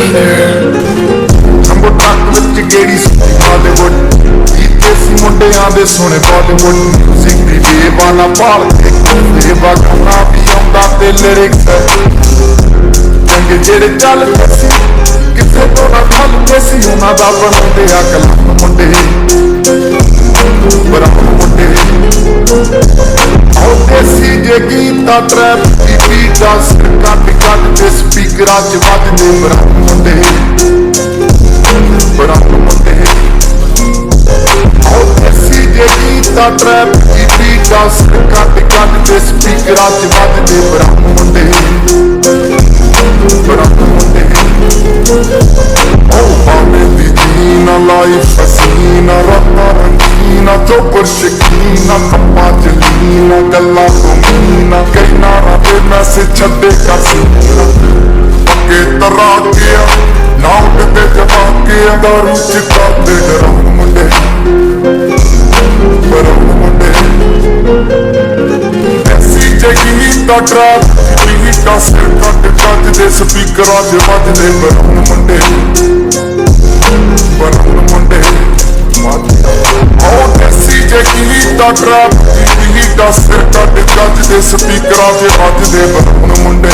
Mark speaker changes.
Speaker 1: Number truck विच गेड़ी सुनी बॉलीवुड देसी मुंडियां दे सोने बॉलीवुड म्यूजिक दी बेवाना पाल के बेवा गाना भी आउंदा ते लिरिक्स चंगे जेड़े चलदे सी किसे तो ना खलदे सी उन्हां दा बनाउंदे आ कलम मुंडे बराबर मुंडे आओ देसी जे गीता ट्रैप दी बीटा सिर कट कट दे स्पीकरां च वजदे बराबर मुंडे ट्रैप की बीटा सिर कट कट दे स्पीकरां च वजदे बराबर मुंडे ओ भावे दी जीना लाइफ हसीना रातां रंगीना चौपर शकीना कप्पा च लीना गल्लां घूमीना कई नारा दे मैसेज छड्डे कर सीना पक्के तरा गया ना उठदे जमा के दारू च करदे डराउन मुंडे ट्रैप बीटा सिर कट कट दे स्पीकरां च वजदे बराउन मुंडे आओ देसी जे गीता ट्रैप बीटा सिर कट कट दे स्पीकरां च वजदे बराउन मुंडे।